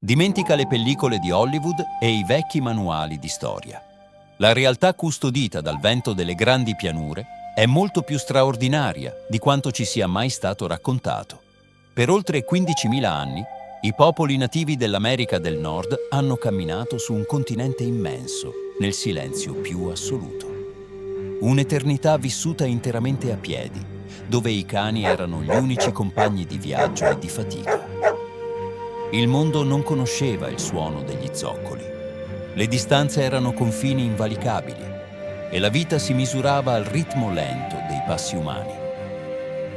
Dimentica le pellicole di Hollywood e i vecchi manuali di storia. La realtà custodita dal vento delle grandi pianure è molto più straordinaria di quanto ci sia mai stato raccontato. Per oltre 15.000 anni, i popoli nativi dell'America del Nord hanno camminato su un continente immenso, nel silenzio più assoluto. Un'eternità vissuta interamente a piedi, dove i cani erano gli unici compagni di viaggio e di fatica. Il mondo non conosceva il suono degli zoccoli. Le distanze erano confini invalicabili e la vita si misurava al ritmo lento dei passi umani.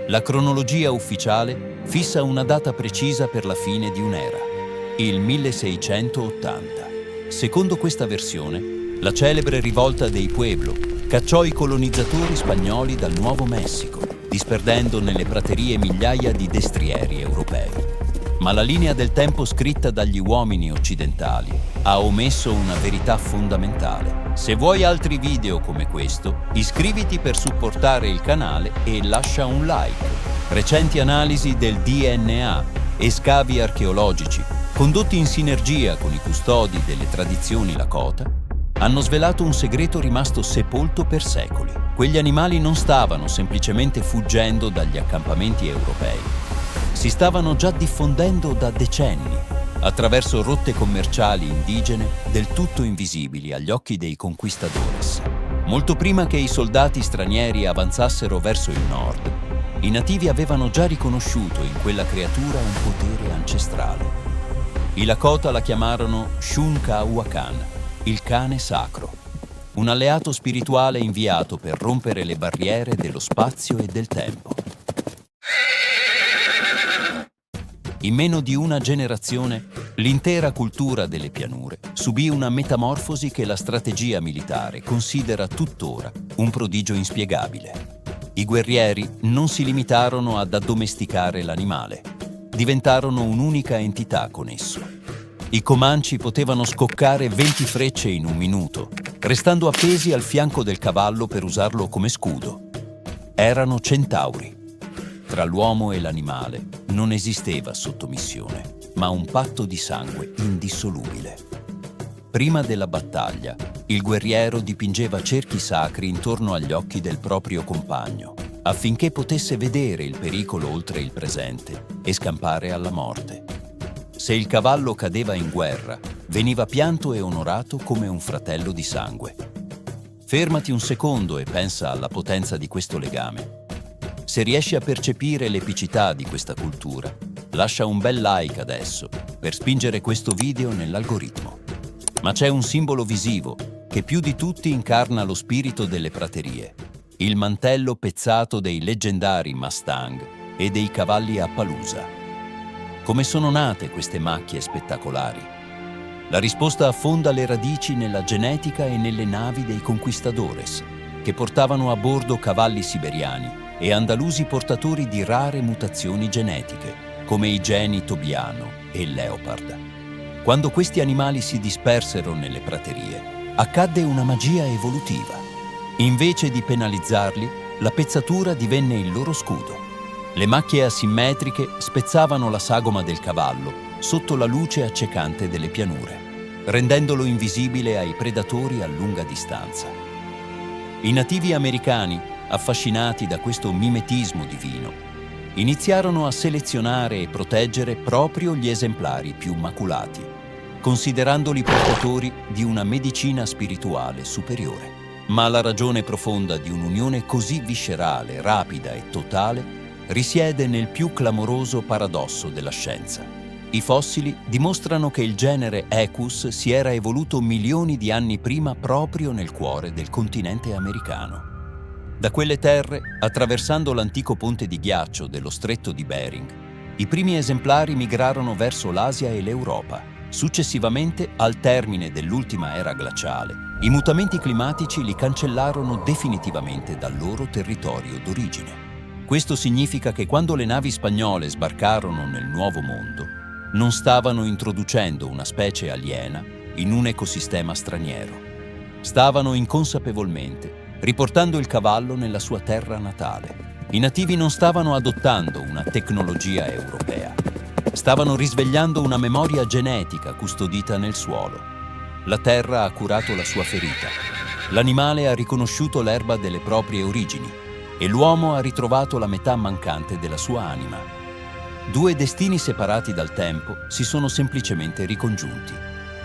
La cronologia ufficiale fissa una data precisa per la fine di un'era, il 1680. Secondo questa versione, la celebre rivolta dei Pueblo cacciò i colonizzatori spagnoli dal Nuovo Messico, disperdendo nelle praterie migliaia di destrieri europei. Ma la linea del tempo scritta dagli uomini occidentali ha omesso una verità fondamentale. Se vuoi altri video come questo, iscriviti per supportare il canale e lascia un like. Recenti analisi del DNA e scavi archeologici, condotti in sinergia con i custodi delle tradizioni Lakota, hanno svelato un segreto rimasto sepolto per secoli. Quegli animali non stavano semplicemente fuggendo dagli accampamenti europei. Si stavano già diffondendo da decenni, attraverso rotte commerciali indigene del tutto invisibili agli occhi dei conquistadores. Molto prima che i soldati stranieri avanzassero verso il nord, i nativi avevano già riconosciuto in quella creatura un potere ancestrale. I Lakota la chiamarono Shunkawakan, il cane sacro, un alleato spirituale inviato per rompere le barriere dello spazio e del tempo. In meno di una generazione, l'intera cultura delle pianure subì una metamorfosi che la strategia militare considera tuttora un prodigio inspiegabile. I guerrieri non si limitarono ad addomesticare l'animale, diventarono un'unica entità con esso. I Comanci potevano scoccare 20 frecce in un minuto, restando appesi al fianco del cavallo per usarlo come scudo. Erano centauri. Tra l'uomo e l'animale non esisteva sottomissione, ma un patto di sangue indissolubile. Prima della battaglia, il guerriero dipingeva cerchi sacri intorno agli occhi del proprio compagno, affinché potesse vedere il pericolo oltre il presente e scampare alla morte. Se il cavallo cadeva in guerra, veniva pianto e onorato come un fratello di sangue. Fermati un secondo e pensa alla potenza di questo legame. Se riesci a percepire l'epicità di questa cultura, lascia un bel like adesso per spingere questo video nell'algoritmo. Ma c'è un simbolo visivo che più di tutti incarna lo spirito delle praterie, il mantello pezzato dei leggendari Mustang e dei cavalli Appaloosa. Come sono nate queste macchie spettacolari? La risposta affonda le radici nella genetica e nelle navi dei conquistadores, che portavano a bordo cavalli siberiani e andalusi portatori di rare mutazioni genetiche, come i geni Tobiano e Leopard. Quando questi animali si dispersero nelle praterie, accadde una magia evolutiva. Invece di penalizzarli, la pezzatura divenne il loro scudo. Le macchie asimmetriche spezzavano la sagoma del cavallo sotto la luce accecante delle pianure, rendendolo invisibile ai predatori a lunga distanza. I nativi americani, affascinati da questo mimetismo divino, iniziarono a selezionare e proteggere proprio gli esemplari più maculati, considerandoli portatori di una medicina spirituale superiore. Ma la ragione profonda di un'unione così viscerale, rapida e totale risiede nel più clamoroso paradosso della scienza. I fossili dimostrano che il genere Equus si era evoluto milioni di anni prima proprio nel cuore del continente americano. Da quelle terre, attraversando l'antico ponte di ghiaccio dello stretto di Bering, i primi esemplari migrarono verso l'Asia e l'Europa. Successivamente, al termine dell'ultima era glaciale, i mutamenti climatici li cancellarono definitivamente dal loro territorio d'origine. Questo significa che quando le navi spagnole sbarcarono nel Nuovo Mondo, non stavano introducendo una specie aliena in un ecosistema straniero. Stavano inconsapevolmente riportando il cavallo nella sua terra natale. I nativi non stavano adottando una tecnologia europea. stavano risvegliando una memoria genetica custodita nel suolo. La terra ha curato la sua ferita. L'animale ha riconosciuto l'erba delle proprie origini e l'uomo ha ritrovato la metà mancante della sua anima. Due destini separati dal tempo si sono semplicemente ricongiunti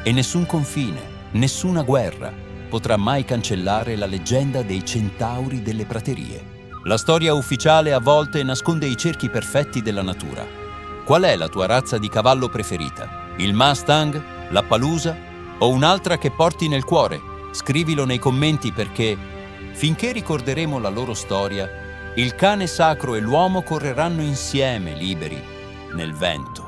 e nessun confine, nessuna guerra potrà mai cancellare la leggenda dei centauri delle praterie. La storia ufficiale a volte nasconde i cerchi perfetti della natura. Qual è la tua razza di cavallo preferita? Il Mustang? L'Appaloosa? O un'altra che porti nel cuore? Scrivilo nei commenti perché, finché ricorderemo la loro storia, il cane sacro e l'uomo correranno insieme liberi nel vento.